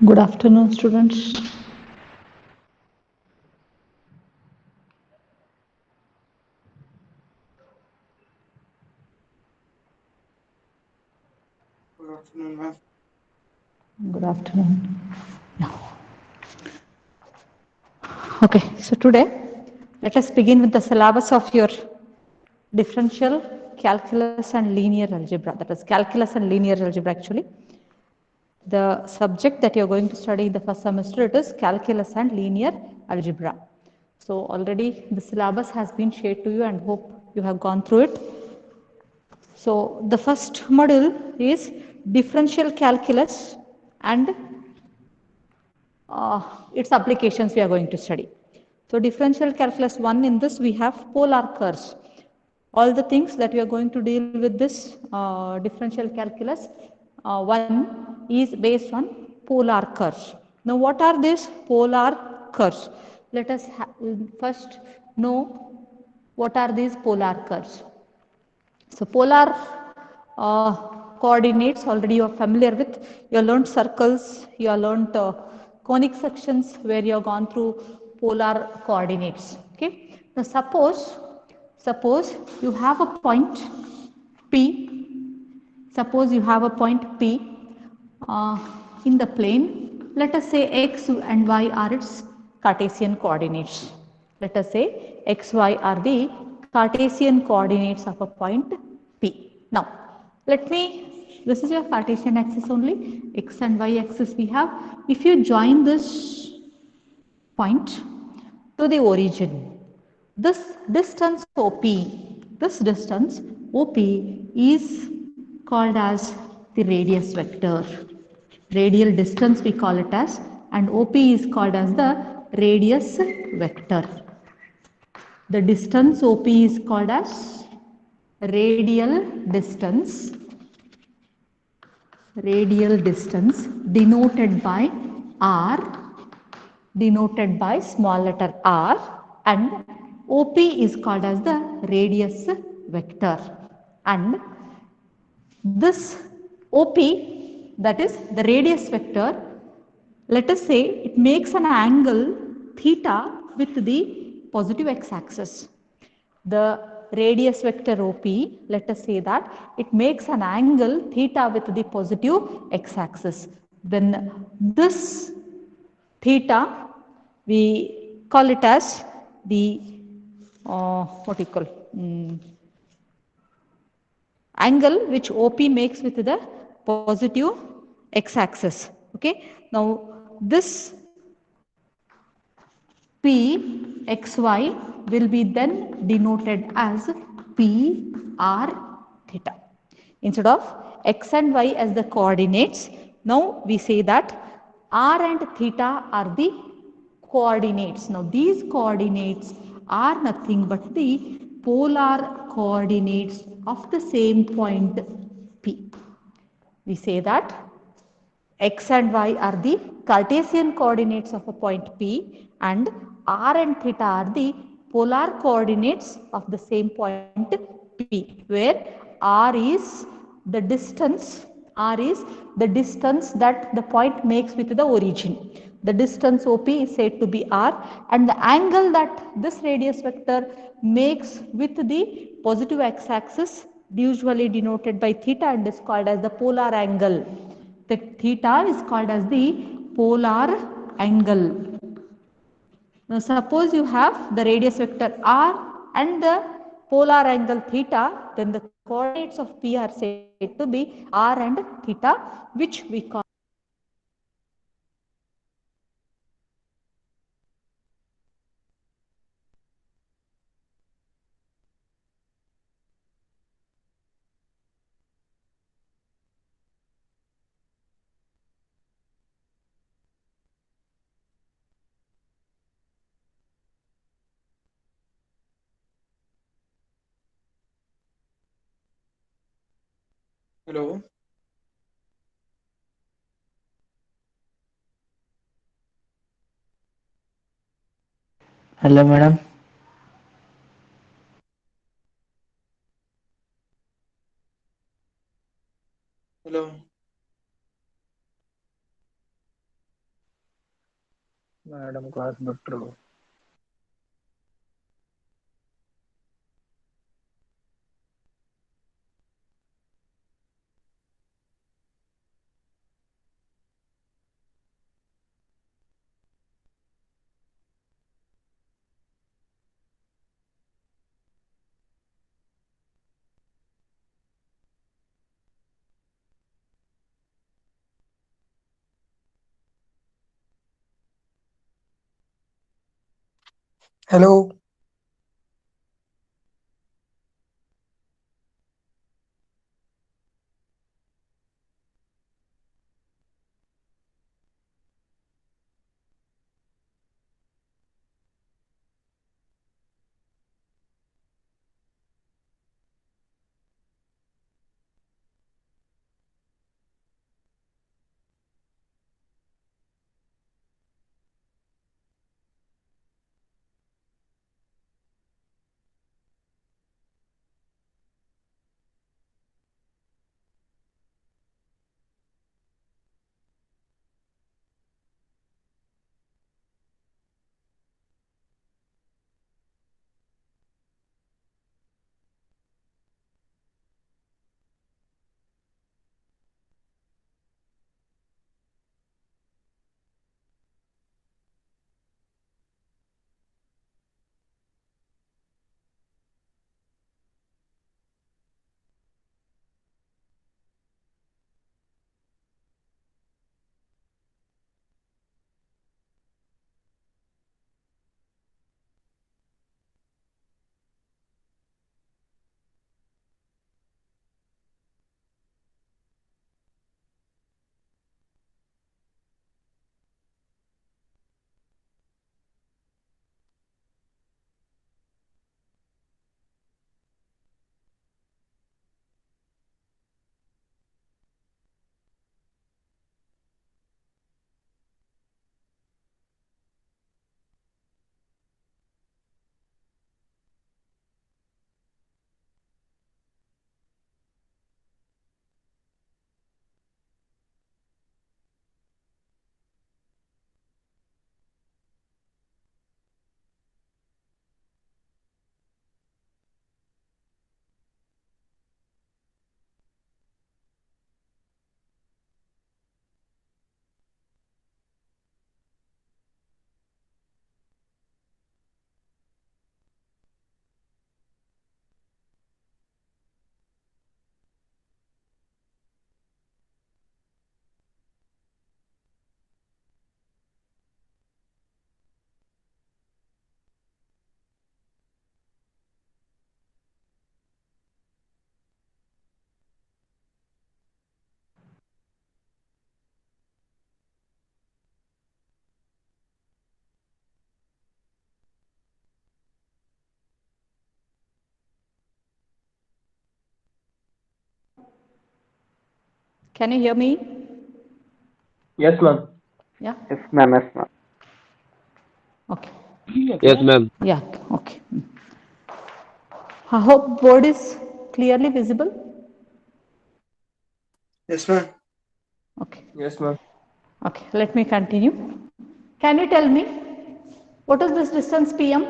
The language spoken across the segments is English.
Good afternoon, students. Good afternoon, ma'am. Good afternoon. Okay, so today let us begin with the syllabus of your differential calculus and linear algebra. That is calculus and linear algebra actually. The subject that you are going to study in the first semester it is calculus and linear algebra. So already the syllabus has been shared to you and hope you have gone through it. So the first module is differential calculus and its applications we are going to study. So differential calculus 1 in this we have polar curves. All the things that we are going to deal with this differential calculus 1 is based on polar curves. Now what are these polar curves? Let us first know what are these polar curves. So polar coordinates already you are familiar with. You have learned circles, you have learned conic sections where you have gone through polar coordinates. Okay. Now suppose you have a point P. Suppose you have a point P uh, in the plane. Let us say x and y are its Cartesian coordinates. Let us say x, y are the Cartesian coordinates of a point P. Now, this is your Cartesian axis only, x and y axis we have. If you join this point to the origin, this distance OP is called as the radius vector. Radial distance we call it as, and OP is called as the radius vector. The distance OP is called as radial distance, denoted by R, denoted by small letter r, and OP is called as the radius vector. And this OP, that is the radius vector, let us say it makes an angle theta with the positive x-axis. The radius vector OP, let us say that it makes an angle theta with the positive x-axis. Then this theta, we call it as the what you call angle which OP makes with the positive x-axis. Okay. Now this Pxy will be then denoted as PR theta. Instead of x and y as the coordinates, now we say that r and theta are the coordinates. Now these coordinates are nothing but the polar coordinates of the same point P. We say that x and y are the Cartesian coordinates of a point P and r and theta are the polar coordinates of the same point P, where r is the distance that the point makes with the origin. The distance OP is said to be r, and the angle that this radius vector makes with the positive x-axis usually denoted by theta and is called as the polar angle. The theta is called as the polar angle. Now suppose you have the radius vector r and the polar angle theta, then the coordinates of P are said to be r and theta, which we call. Hello. Hello, madam. Hello. Madam को हाथ doctor को। Hello. Can you hear me? Yes, ma'am. Yeah. Yes, ma'am. Yes, ma'am. Okay. Yes, ma'am. Yeah. Okay. I hope board is clearly visible. Yes ma'am. Okay. Yes, ma'am. Okay. Let me continue. Can you tell me what is this distance PM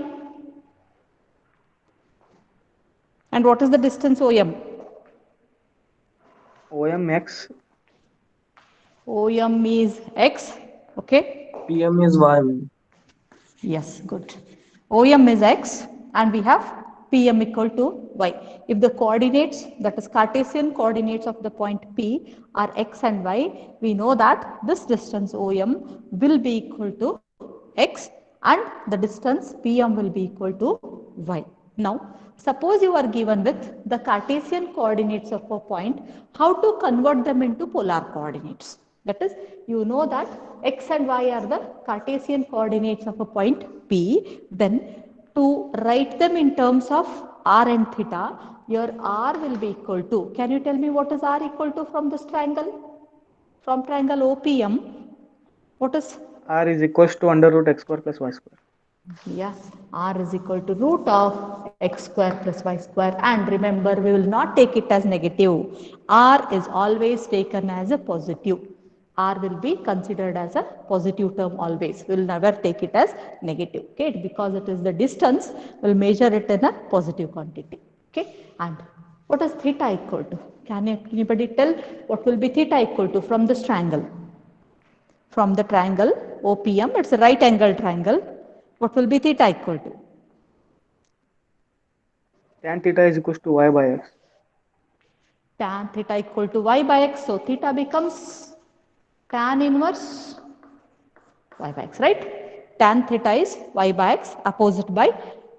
and what is the distance OM? OM X. OM is X. Okay. PM is Y, ma'am. Yes, good. OM is X and we have PM equal to Y. If the coordinates, that is Cartesian coordinates of the point P are X and Y, we know that this distance OM will be equal to X and the distance PM will be equal to Y. Now, suppose you are given with the Cartesian coordinates of a point, how to convert them into polar coordinates? That is, you know that X and Y are the Cartesian coordinates of a point P. Then to write them in terms of R and theta, your R will be equal to, can you tell me what is R equal to from this triangle? From triangle OPM, what is? R is equals to under root x square plus y square. Yes, R is equal to root of x square plus y square, and remember we will not take it as negative. R is always taken as a positive. R will be considered as a positive term always. We will never take it as negative. Okay, because it is the distance, we will measure it in a positive quantity. Okay, and what is theta equal to? Can anybody tell what will be theta equal to from this triangle? From the triangle OPM, it's a right angle triangle. What will be theta equal to? Tan theta is equals to y by x. Tan theta equal to y by x. So theta becomes tan inverse y by x, right? Tan theta is y by x opposite by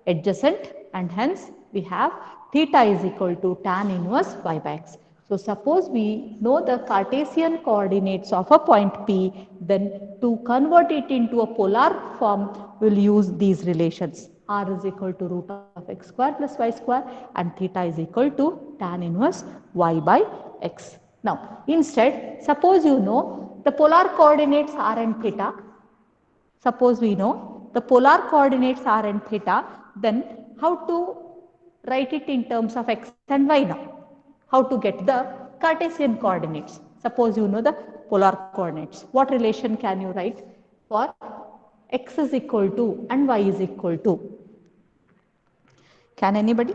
adjacent, and hence we have theta is equal to tan inverse y by x. So suppose we know the Cartesian coordinates of a point P, then to convert it into a polar form, we'll use these relations. R is equal to root of x square plus y square, and theta is equal to tan inverse y by x. Now, instead, suppose you know the polar coordinates r and theta. Suppose we know the polar coordinates r and theta, then how to write it in terms of x and y now? How to get the Cartesian coordinates? Suppose you know the polar coordinates. What relation can you write for x is equal to and y is equal to? Can anybody?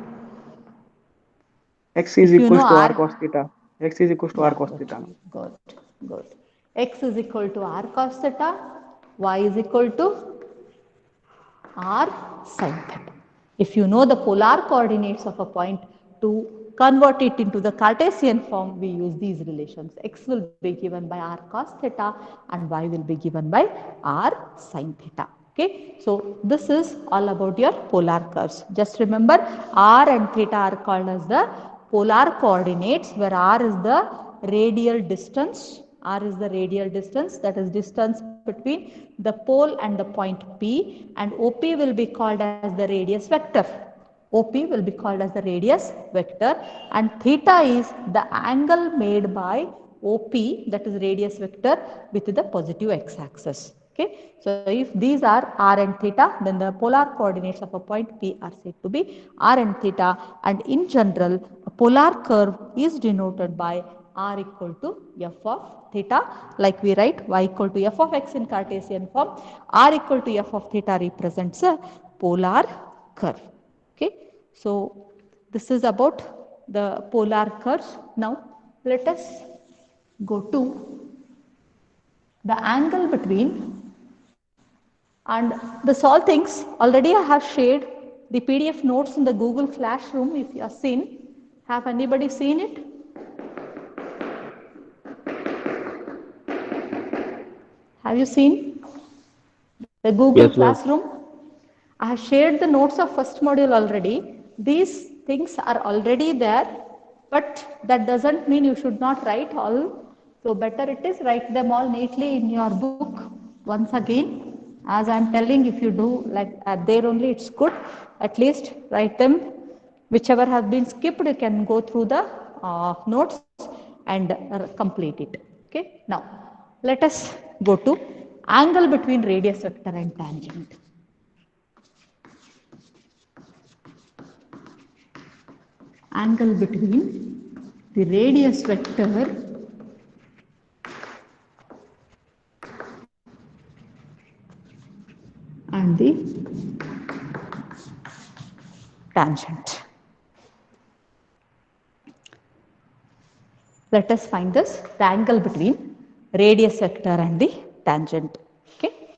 X is If you equals know to r r, cos theta. X is equals to r cos good, theta. good, good. X is equal to r cos theta, y is equal to r sin theta. If you know the polar coordinates of a point, to convert it into the Cartesian form, we use these relations. X will be given by r cos theta and y will be given by r sin theta. Okay, so this is all about your polar curves. Just remember, r and theta are called as the polar coordinates, where r is the radial distance. R is the radial distance, that is distance between the pole and the point P, and OP will be called as the radius vector. OP will be called as the radius vector, and theta is the angle made by OP, that is radius vector, with the positive x-axis. Okay, so if these are r and theta, then the polar coordinates of a point P are said to be r and theta, and in general, a polar curve is denoted by r equal to f of theta, like we write y equal to f of x in Cartesian form. R equal to f of theta represents a polar curve. Okay, so this is about the polar curves. Now let us go to the angle between, and this all things already I have shared the PDF notes in the Google Classroom. If you have seen, have anybody seen it? Have you seen the Google Yes, ma'am. Classroom? I have shared the notes of first module already. These things are already there, but that doesn't mean you should not write all. So better it is write them all neatly in your book once again. As I am telling, if you do like there only, it's good. At least write them. Whichever have been skipped, you can go through the notes and complete it. Okay. Now let us go to angle between radius vector and tangent. Angle between the radius vector and the tangent. Let us find this, the angle between radius vector and the tangent. Okay.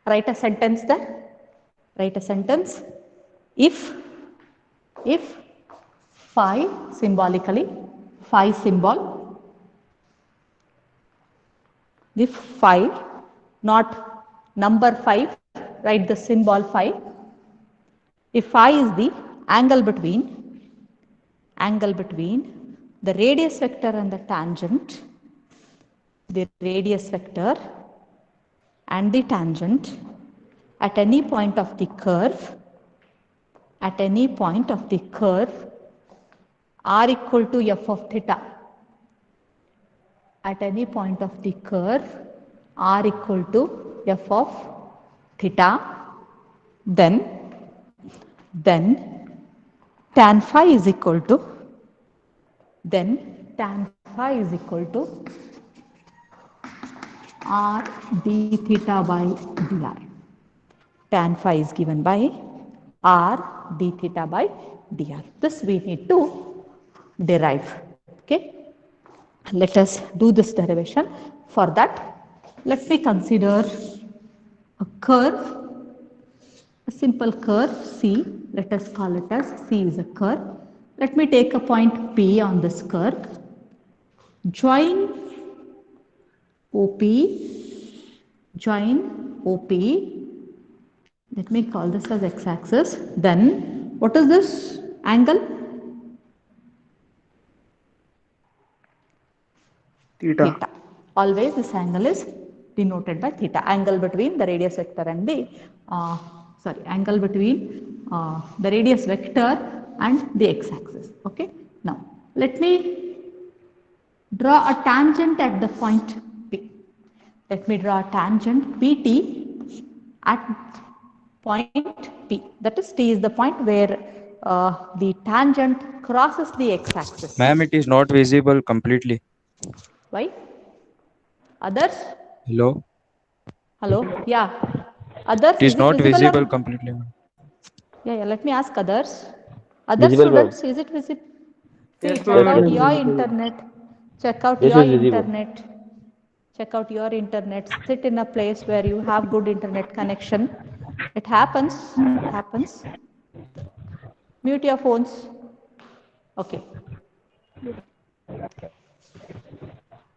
Write a sentence there. Write a sentence. If phi, symbolically, phi symbol, if phi, not number 5, write the symbol phi. If phi is the angle between the radius vector and the tangent, the radius vector and the tangent at any point of the curve, r equal to f of theta, at any point of the curve r equal to f of theta, then tan phi is equal to r d theta by dr. Tan phi is given by r d theta by dr. This we need to derive. Okay. Let us do this derivation. For that, let me consider a curve, a simple curve C. Let us call it as C is a curve. Let me take a point P on this curve. Join OP, join OP. Let me call this as x-axis. Then what is this angle? Theta. Always this angle is denoted by theta. Angle between the radius vector and the angle between the radius vector and the x-axis. Okay. Now let me draw a tangent at the point P. Let me draw a tangent PT at point P. That is, T is the point where the tangent crosses the x-axis. Ma'am, it is not visible completely. Why? Others? Hello? Hello? Yeah. Others, It is not visible or? completely, ma'am. Yeah, let me ask others. Other Visible, ma'am. students, is it visible? Yes, Check ma'am, out it is your visible. internet. Check out This your is visible. internet. Check out your internet. Sit in a place where you have good internet connection. It happens. It happens. Mute your phones. Okay.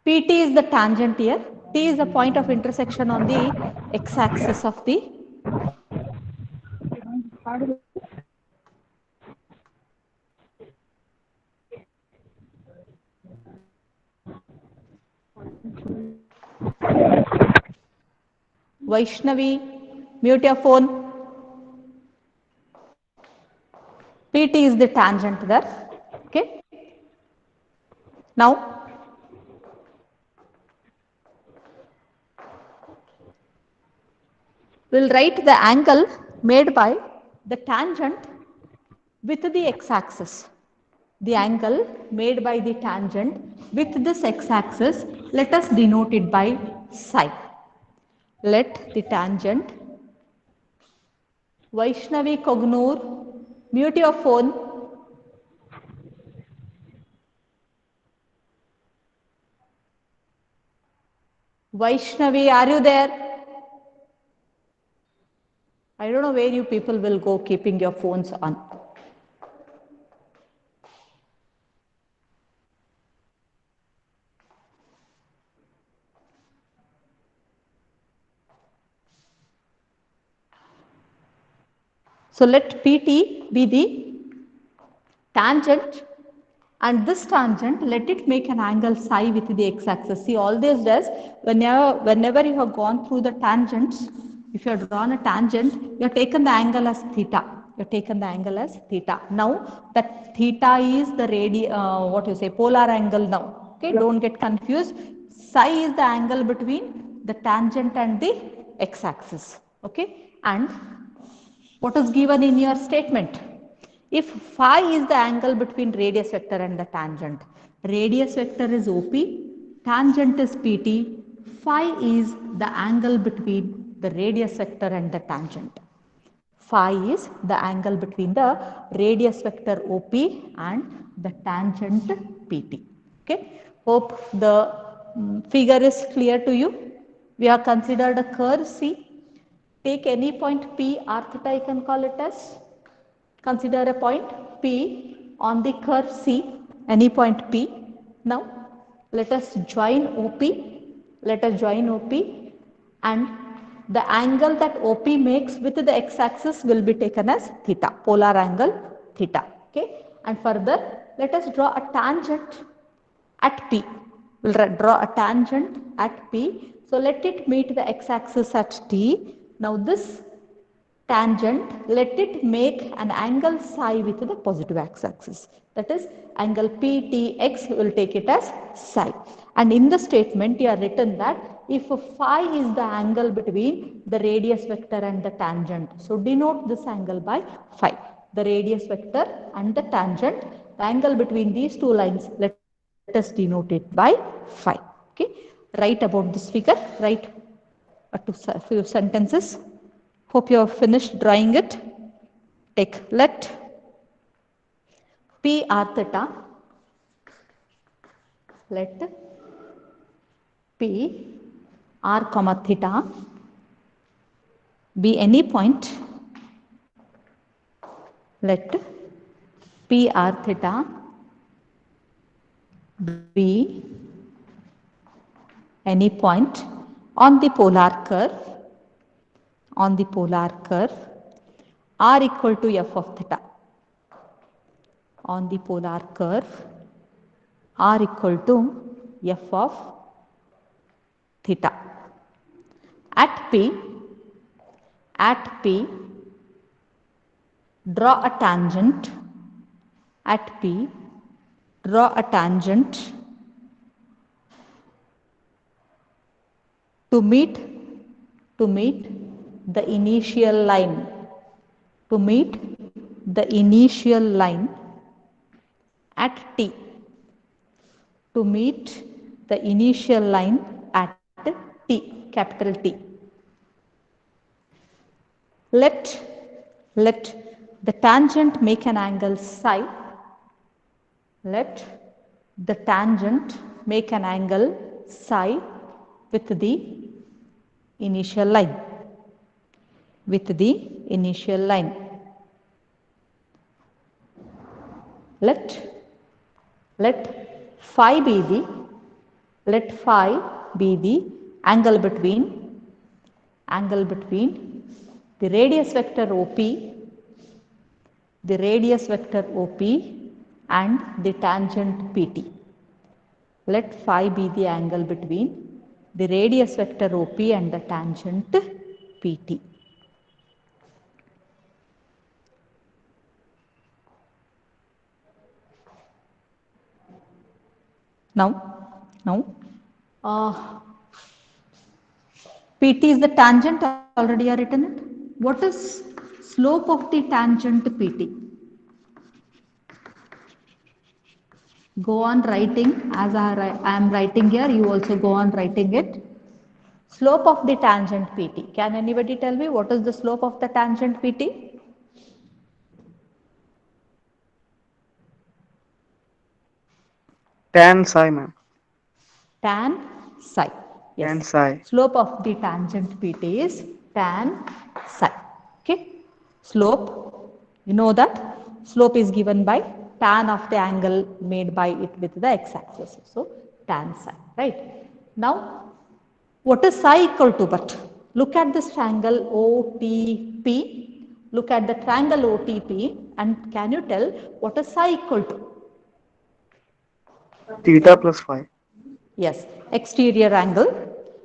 PT is the tangent here. T is the point of intersection on the x-axis of the Vaishnavi, mute your phone. PT is the tangent there. Okay. Now, we'll write the angle made by the tangent with the x-axis. The angle made by the tangent with this x-axis, let us denote it by psi. Let the tangent, Vaishnavi Kognur, mute your phone. Vaishnavi, are you there? I don't know where you people will go keeping your phones on. So let PT be the tangent, and this tangent, let it make an angle psi with the x-axis. See, all this does, whenever you have gone through the tangents, if you have drawn a tangent, you have taken the angle as theta. You have taken the angle as theta. Now, that theta is the polar angle now. Okay, don't get confused. Psi is the angle between the tangent and the x-axis. Okay, and what is given in your statement? If phi is the angle between radius vector and the tangent, radius vector is OP, tangent is PT, phi is the angle between the radius vector and the tangent. Phi is the angle between the radius vector OP and the tangent PT. Okay. Hope the figure is clear to you. We have considered a curve C. Take any point P, r theta you can call it as. Consider a point P on the curve C, any point P. Now, let us join OP. Let us join OP, and the angle that OP makes with the x-axis will be taken as theta, polar angle theta. Okay, and further, let us draw a tangent at P. We'll draw a tangent at P. So let it meet the x-axis at T. Now this tangent, let it make an angle psi with the positive x-axis. That is, angle PTX will take it as psi. And in the statement, you have written that if phi is the angle between the radius vector and the tangent, so denote this angle by phi. The radius vector and the tangent, the angle between these two lines, let us denote it by phi. Okay. write about this figure, write a few sentences. Hope you have finished drawing it. Take let P r theta, let P r comma theta be any point, let P r theta be any point on the polar curve, r equal to f of theta, on the polar curve r equal to f of theta. At P, draw a tangent, at P, draw a tangent to meet the initial line, at T, to meet the initial line at T, capital T. Let the tangent make an angle psi. Let the tangent make an angle psi with the initial line. Let phi be the angle between the radius vector OP, and the tangent PT. Let phi be the angle between the radius vector OP and the tangent PT. Now, PT is the tangent, already I written it. What is slope of the tangent PT? Go on writing as I am writing here, you also go on writing it. Slope of the tangent PT. Can anybody tell me what is the slope of the tangent PT? Tan psi, ma'am. Tan psi. Yes. Tan psi. Slope of the tangent PT is tan psi. Okay. Slope, you know that slope is given by tan of the angle made by it with the x-axis. So tan psi, right? Now, what is psi equal to? But look at this triangle OTP. Look at the triangle OTP, and can you tell what is psi equal to? Theta plus phi. Yes, exterior angle,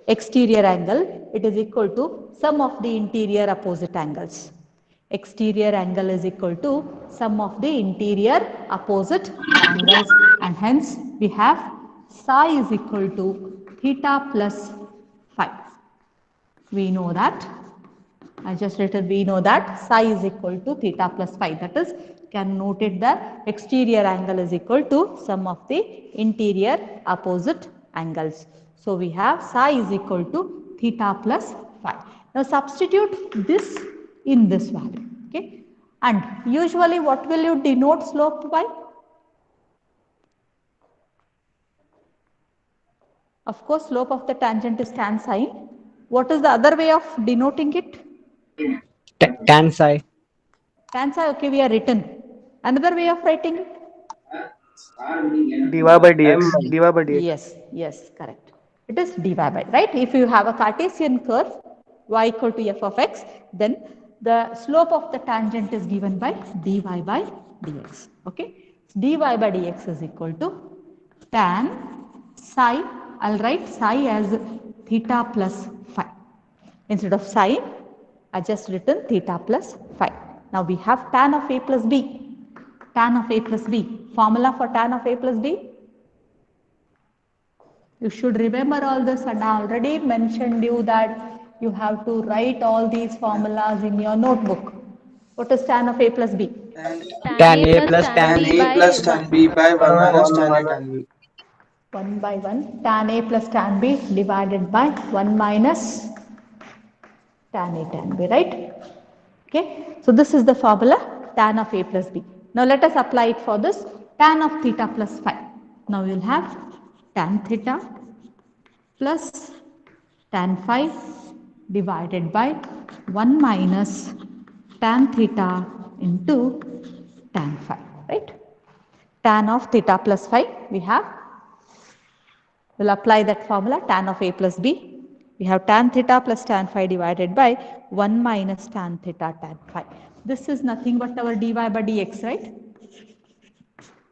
it is equal to sum of the interior opposite angles. Exterior angle is equal to sum of the interior opposite angles, and hence we have psi is equal to theta plus phi. We know that, I just written, we know that psi is equal to theta plus phi. That is, can note it, the exterior angle is equal to sum of the interior opposite angles. So we have psi is equal to theta plus phi. Now substitute this in this value. Okay. And usually what will you denote slope by? Of course, slope of the tangent is tan psi. What is the other way of denoting it? Tan psi. Tan psi, okay, we are written. Another way of writing it? Dy by dx. M. Dy by dx. Yes, correct. It is dy by, right? If you have a Cartesian curve, y equal to f of x, then the slope of the tangent is given by dy by dx. Okay. Dy by dx is equal to tan psi. I'll write psi as theta plus phi. Instead of psi, I just written theta plus phi. Now we have tan of a plus b. Tan of a plus b. Formula for tan of a plus b? You should remember all this, and I already mentioned you that you have to write all these formulas in your notebook. What is tan of a plus b? Tan A plus tan B. A plus tan B by 1 minus tan A tan B. 1 by 1 tan A plus tan B divided by 1 minus tan A tan B, right? Okay, so this is the formula tan of A plus B. Now let us apply it for this tan of theta plus phi. Now we will have tan theta plus tan phi divided by 1 minus tan theta into tan phi, right? Tan of theta plus phi, we have, we'll apply that formula tan of A plus B. We have tan theta plus tan phi divided by 1 minus tan theta tan phi. This is nothing but our dy by dx, right?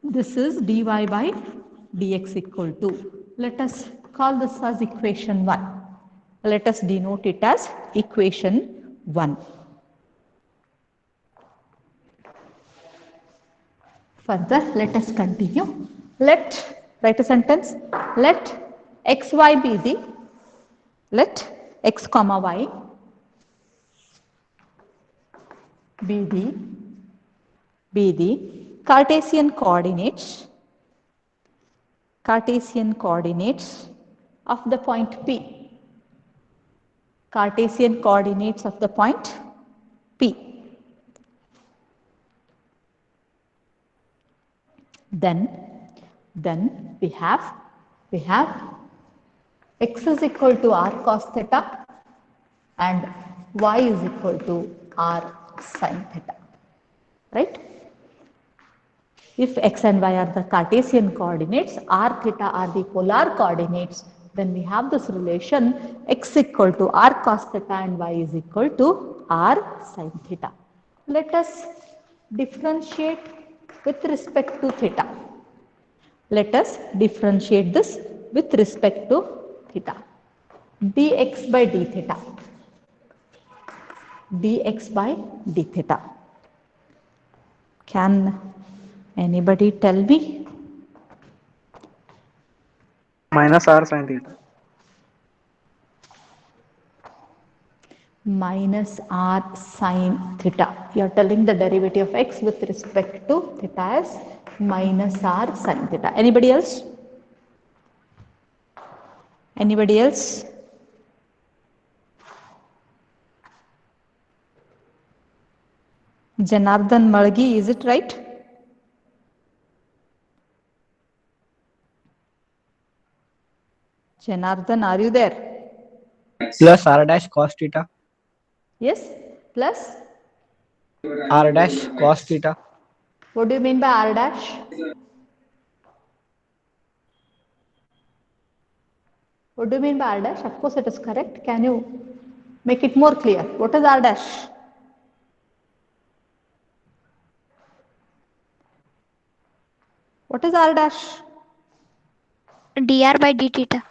This is dy by dx equal to, let us call this as equation 1. Let us denote it as equation 1. Further, let us continue. Write a sentence. Let xy be the, let x comma y be the Cartesian coordinates of the point P. Cartesian coordinates of the point P. Then we have x is equal to r cos theta and y is equal to r sin theta, right? If x and y are the Cartesian coordinates, r theta are the polar coordinates, then we have this relation x equal to r cos theta and y is equal to r sin theta. Let us differentiate with respect to theta. Let us differentiate this with respect to theta. dx by d theta. dx by d theta. Can anybody tell me? Minus r sin theta. Minus r sin theta. You are telling the derivative of x with respect to theta as minus r sin theta. Anybody else? Anybody else? Janardhan Malgi, is it right? Janardhan, are you there? Plus r dash cos theta. Yes, plus? R dash cos theta. What do you mean by r dash? What do you mean by r dash? Of course it is correct. Can you make it more clear? What is r dash? What is r dash? dr by d theta.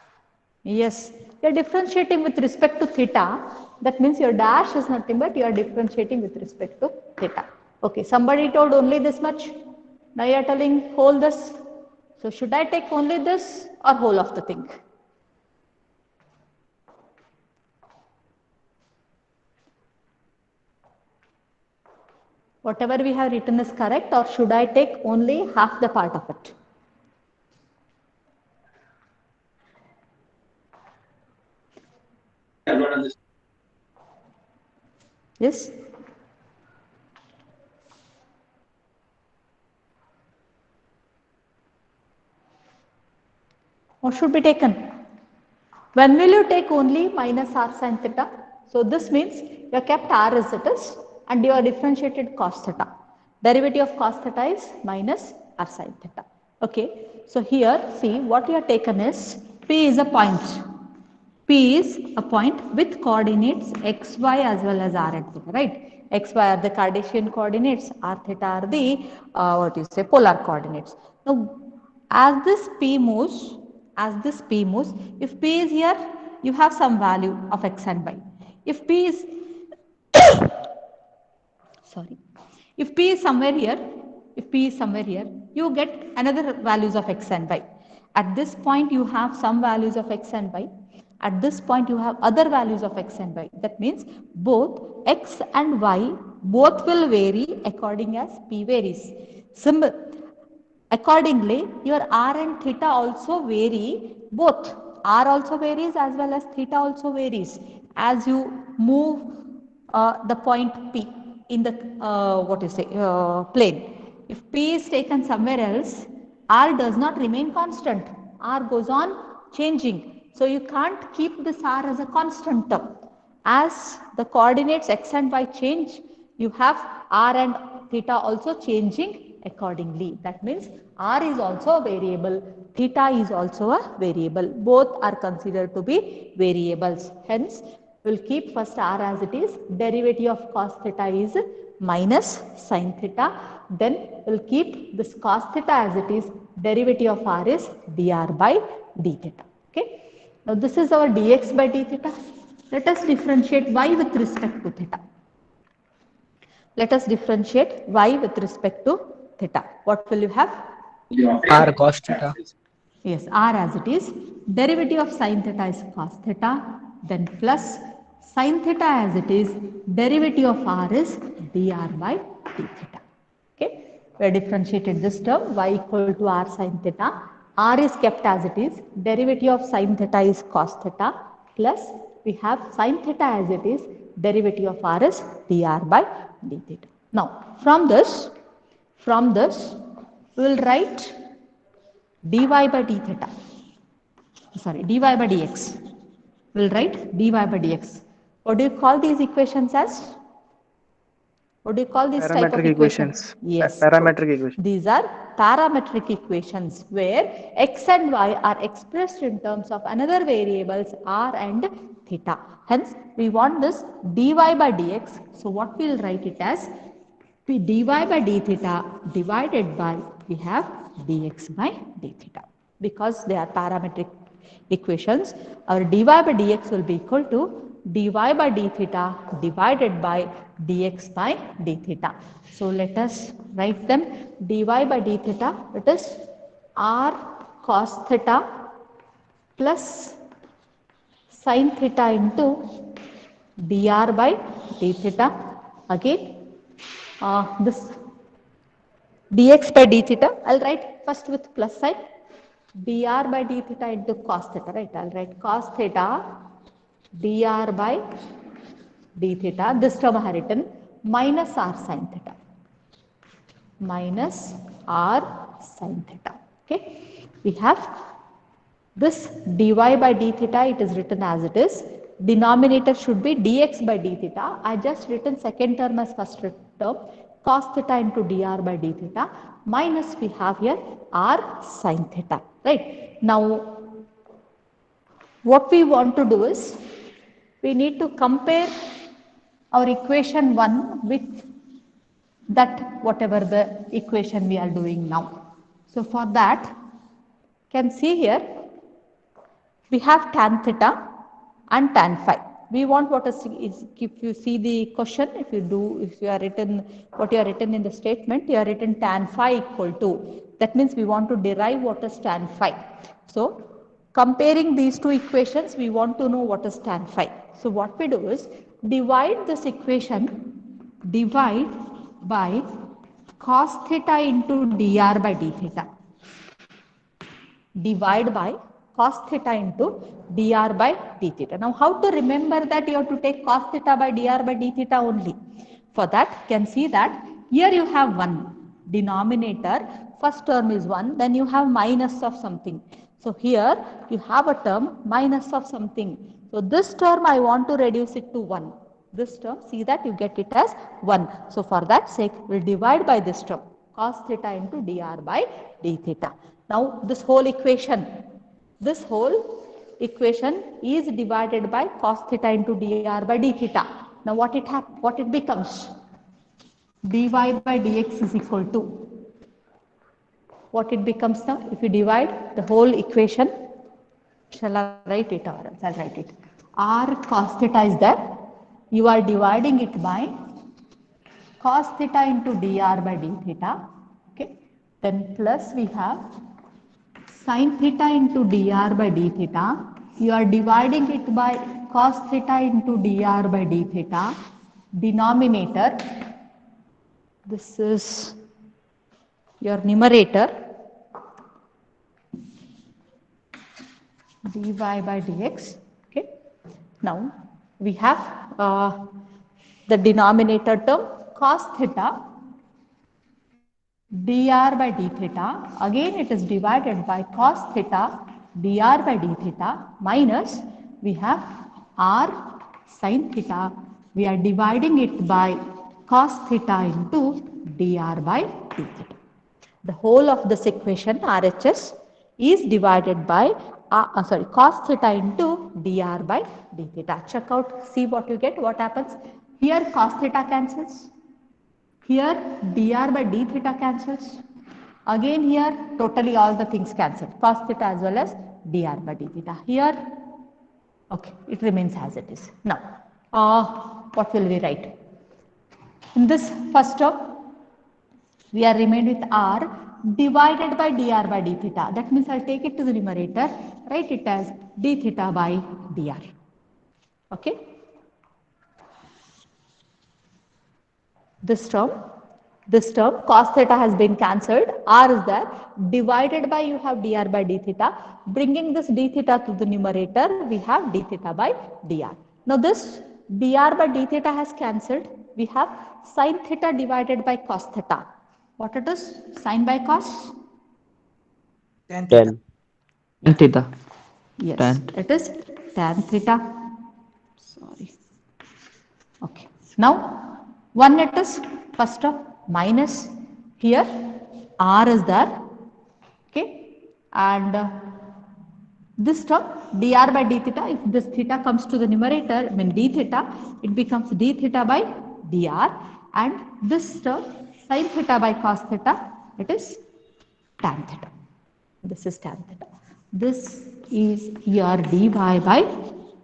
Yes, you are differentiating with respect to theta. That means your dash is nothing but you are differentiating with respect to theta. Okay, somebody told only this much. Now you are telling whole this. So should I take only this or whole of the thing? Whatever we have written is correct, or should I take only half the part of it? Yes? What should be taken? When will you take only minus r sin theta? So this means you have kept r as it is and you are differentiated cos theta. Derivative of cos theta is minus r sin theta. Okay, so here see what you have taken is P is a point. P is a point with coordinates x, y as well as r and theta, right? X, y are the Cartesian coordinates, r theta are the polar coordinates. Now, as this P moves, if P is here, you have some value of x and y. If P is sorry, if P is somewhere here, you get another values of x and y. At this point, you have some values of x and y. At this point, you have other values of x and y. That means both x and y both will vary according as P varies. Accordingly, your r and theta also vary, both r also varies as well as theta also varies as you move the point P in the plane. If P is taken somewhere else, r does not remain constant, r goes on changing. So you can't keep this r as a constant term. As the coordinates x and y change, you have r and theta also changing accordingly. That means r is also a variable, theta is also a variable. Both are considered to be variables. Hence, we will keep first r as it is. Derivative of cos theta is minus sin theta. Then we will keep this cos theta as it is. Derivative of r is dr by d theta. Okay. Now this is our dx by d theta. Let us differentiate y with respect to theta. Let us differentiate y with respect to theta. What will you have? R cos theta. Yes, r as it is. Derivative of sin theta is cos theta. Then plus sin theta as it is. Derivative of r is dr by d theta. Okay. We have differentiated this term y equal to r sin theta. R is kept as it is. Derivative of sin theta is cos theta. Plus we have sin theta as it is. Derivative of r is dr by d theta. Now from this we will write dy by d theta. Sorry, dy by dx. We will write dy by dx. What do you call these equations as? What do you call this type of Parametric equation? equations. Yes. Parametric equation. These are parametric equations where x and y are expressed in terms of another variables r and theta. Hence, we want this dy by dx. So, what we will write it as dy by d theta divided by we have dx by d theta. Because they are parametric equations, our dy by dx will be equal to dy by d theta divided by dx by d theta. So let us write them. Dy by d theta, it is r cos theta plus sin theta into dr by d theta. Again, this dx by d theta, I'll write first with plus sign. Dr by d theta into cos theta, right? I'll write cos theta dr by d theta, this term I have written, minus r sin theta. Minus r sin theta. Okay. We have this dy by d theta, it is written as it is. Denominator should be dx by d theta. I just written second term as first term, cos theta into dr by d theta, minus we have here r sin theta. Right. Now, what we want to do is, we need to compare our equation 1 with that whatever the equation we are doing now. So for that, can see here, we have tan theta and tan phi. We want what is, if you see the question, if you are written, what you are written in the statement, you are written tan phi equal to, that means we want to derive what is tan phi. So comparing these two equations, we want to know what is tan phi. So what we do is, divide this equation, divide by cos theta into dr by d theta. Divide by cos theta into dr by d theta. Now, how to remember that? You have to take cos theta by dr by d theta only. For that, you can see that here you have 1 denominator, first term is 1, then you have minus of something. So here you have a term minus of something. So this term I want to reduce it to 1. This term, see that you get it as 1. So for that sake, we will divide by this term, cos theta into dr by d theta. Now this whole equation is divided by cos theta into dr by d theta. Now what it becomes? Dy by dx is equal to, what it becomes now? If you divide the whole equation, shall I write it, or else I'll write it. R cos theta is there. You are dividing it by cos theta into dr by d theta. Okay. Then plus we have sin theta into dr by d theta. You are dividing it by cos theta into dr by d theta. Denominator, this is your numerator. dy by dx. Okay. Now we have the denominator term cos theta dr by d theta. Again it is divided by cos theta dr by d theta minus we have r sin theta. We are dividing it by cos theta into dr by d theta. The whole of this equation RHS is divided by cos theta into dr by d theta. Check out, see what you get, what happens. Here cos theta cancels. Here dr by d theta cancels. Again here totally all the things cancel. Cos theta as well as dr by d theta. Here, okay, it remains as it is. Now, what will we write? In this first term, we are remained with r divided by dr by d theta. That means I'll take it to the numerator, write it as d theta by dr. Okay. This term cos theta has been cancelled, r is there, divided by you have dr by d theta, bringing this d theta to the numerator, we have d theta by dr. Now this dr by d theta has cancelled, we have sin theta divided by cos theta. What it is? Sin by cos? Tan theta. 10. Tan theta. Yes, Tan. it is tan theta. Sorry. Okay. Now, one it is first of minus here r is there. Okay. And this term dr by d theta, if this theta comes to the numerator, I mean d theta, it becomes d theta by dr. And this term sin theta by cos theta, it is tan theta. This is tan theta. This is your dy by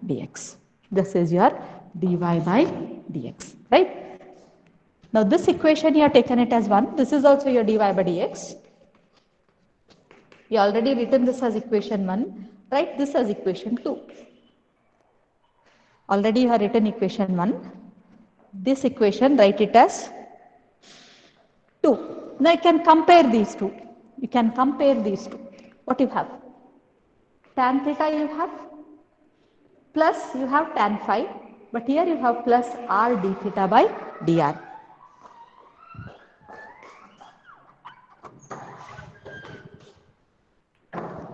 dx. This is your dy by dx, right? Now this equation you have taken it as 1. This is also your dy by dx. You already written this as equation 1. Write this as equation 2. Already you have written equation 1. This equation write it as 2. Now you can compare these two. You can compare these two. What you have? Tan theta you have, plus you have tan phi, but here you have plus r d theta by dr.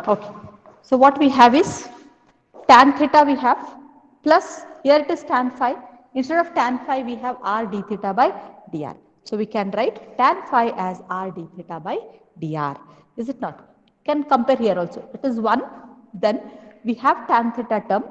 Okay. So what we have is tan theta we have, plus here it is tan phi. Instead of tan phi we have r d theta by dr. So we can write tan phi as r d theta by dr. Is it not? Can compare here also. It is 1. Then we have tan theta term.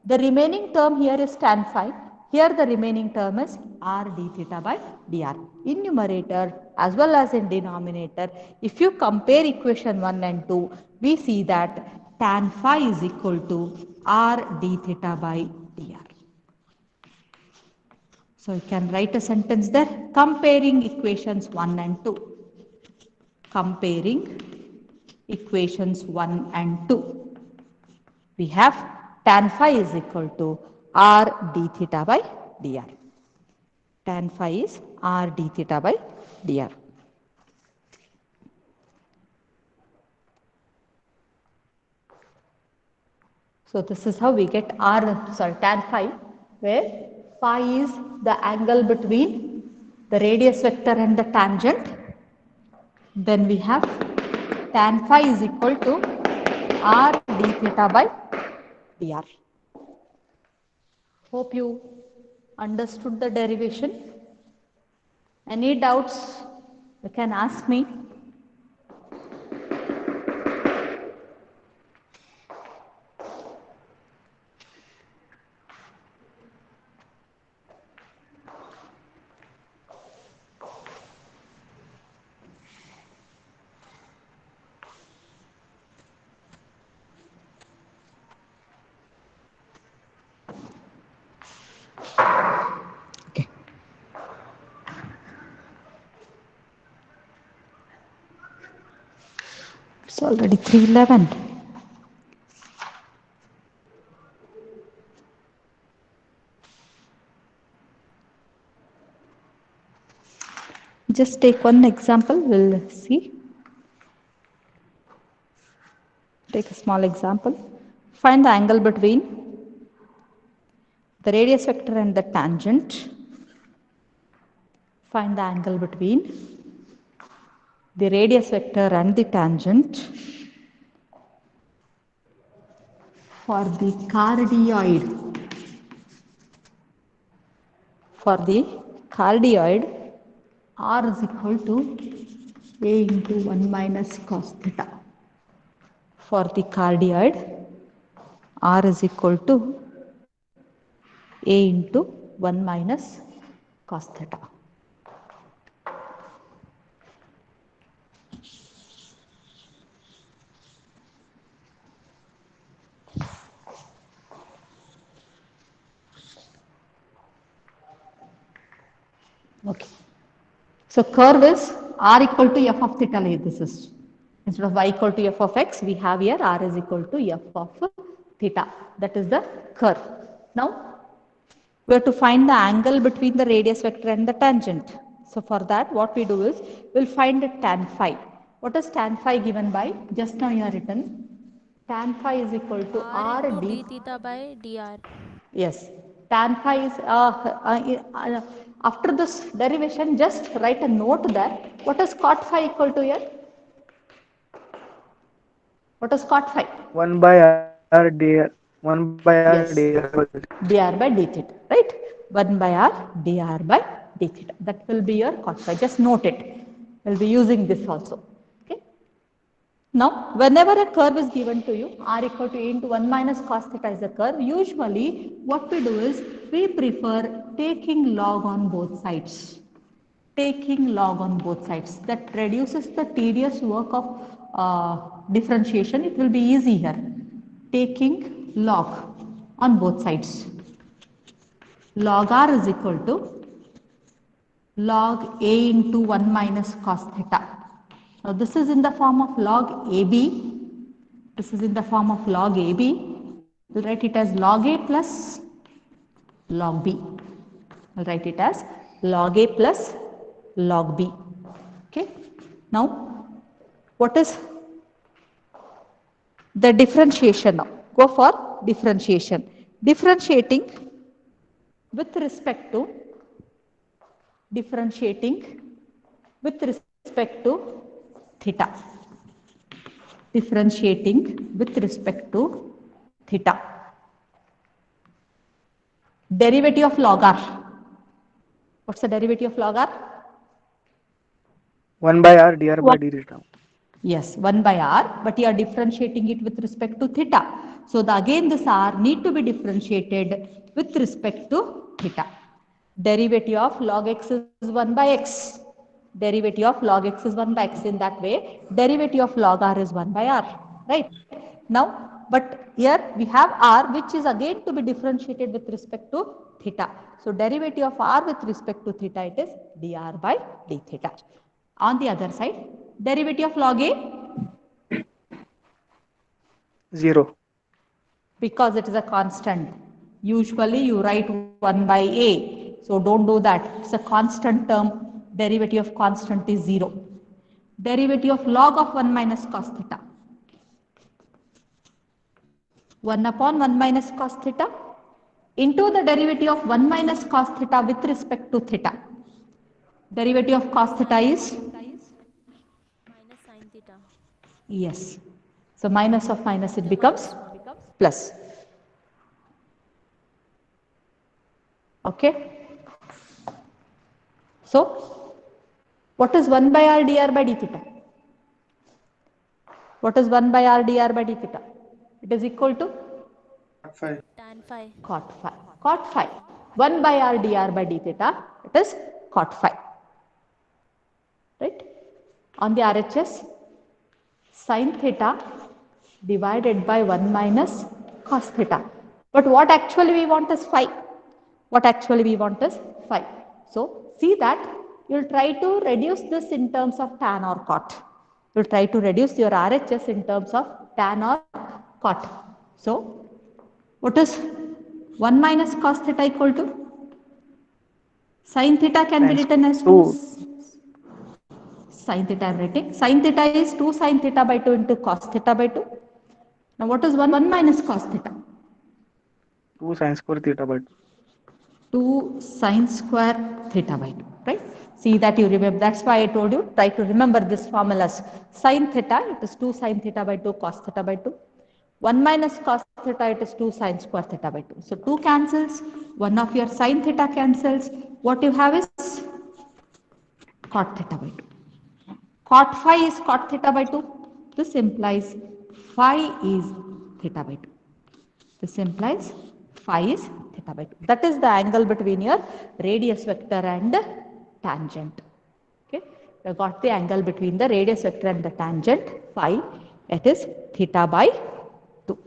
The remaining term here is tan phi. Here the remaining term is r d theta by dr. In numerator as well as in denominator, if you compare equation 1 and 2, we see that tan phi is equal to r d theta by dr. So you can write a sentence there, comparing equations 1 and 2. Comparing equations 1 and 2. We have tan phi is equal to r d theta by dr. Tan phi is r d theta by dr. So this is how we get tan phi, where phi is the angle between the radius vector and the tangent. Then we have tan phi is equal to r d theta by dr. Hope you understood the derivation. Any doubts you can ask me. Okay. It's already 3:11. Just take one example, we'll see. Take a small example. Find the angle between the radius vector and the tangent. Find the angle between the radius vector and the tangent for the cardioid. For the cardioid, r is equal to a into 1 minus cos theta. For the cardioid, r is equal to a into 1 minus cos theta. Okay. So curve is r equal to f of theta like this is. Instead of y equal to f of x, we have here r is equal to f of theta. That is the curve. Now, we have to find the angle between the radius vector and the tangent. So for that, what we do is, we'll find tan phi. What is tan phi given by? Just now you have written tan phi is equal to r into d d theta by dr. Yes, tan phi is after this derivation, just write a note there. What is cot phi equal to here? What is cot phi? 1 by r dr. 1 by r Yes, dr. dr by d theta, right? 1 by r dr by d theta. That will be your cot phi. Just note it. We'll be using this also. Okay. Now, whenever a curve is given to you, r equal to a into 1 minus cos theta is a curve. Usually, what we do is, we prefer taking log on both sides. Taking log on both sides. That reduces the tedious work of differentiation. It will be easy here. Taking log on both sides. Log r is equal to log a into 1 minus cos theta. Now this is in the form of log AB. This is in the form of log AB. We'll write it as log A plus log B. We'll write it as log A plus log B. Okay. Now, what is the differentiation now? Go for differentiation. Differentiating with respect to theta. Differentiating with respect to theta. Derivative of log r. What's the derivative of log r? 1 by r dr by d theta. Yes, 1 by r, but you are differentiating it with respect to theta. So again this r need to be differentiated with respect to theta. Derivative of log x is 1 by x. Derivative of log x is 1 by x. In that way, derivative of log r is 1 by r. Right? Now, but here we have r, which is again to be differentiated with respect to theta. So derivative of r with respect to theta, it is dr by d theta. On the other side, derivative of log a? 0. Because it is a constant. Usually you write 1 by a. So don't do that. It's a constant term. Derivative of constant is 0. Derivative of log of 1 minus cos theta. 1 upon 1 minus cos theta into the derivative of 1 minus cos theta with respect to theta. Derivative of cos theta is? Minus sin theta. Yes. So minus of minus, it becomes plus. Okay. So, what is 1 by r dr by d theta? What is 1 by r dr by d theta? It is equal to? Tan phi. Cot phi. Cot phi. 1 by r dr by d theta, it is cot phi. Right? On the RHS, sin theta divided by 1 minus cos theta. But what actually we want is phi. What actually we want is phi. So, see that you will try to reduce this in terms of tan or cot. You will try to reduce your RHS in terms of tan or cot. So, what is 1 minus cos theta equal to? Sin theta can be written as 2. Sin theta I am writing. Sin theta is 2 sin theta by 2 into cos theta by 2. Now what is 1 minus cos theta? 2 sin square theta by 2. 2 sine square theta by 2, right? See that you remember. That's why I told you, try to remember this formulas. Sin theta, it is 2 sin theta by 2 cos theta by 2. 1 minus cos theta, it is 2 sin square theta by 2. So 2 cancels, 1 of your sin theta cancels. What you have is cot theta by 2. Cot phi is cot theta by 2. This implies phi is theta by 2. This implies phi is theta by 2. That is the angle between your radius vector and tangent. Okay, you got the angle between the radius vector and the tangent phi. It is theta by 2.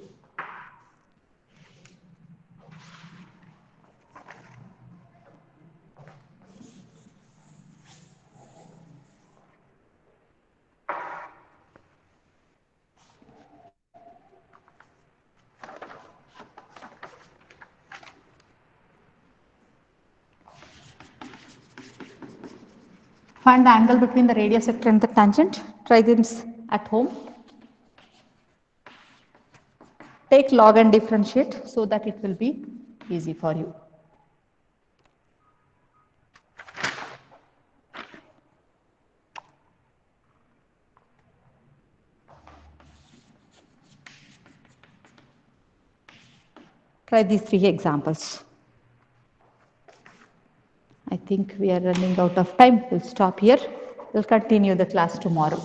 Find the angle between the radius vector and the tangent. Try this at home. Take log and differentiate so that it will be easy for you. Try these 3 examples. I think we are running out of time. We'll stop here. We'll continue the class tomorrow.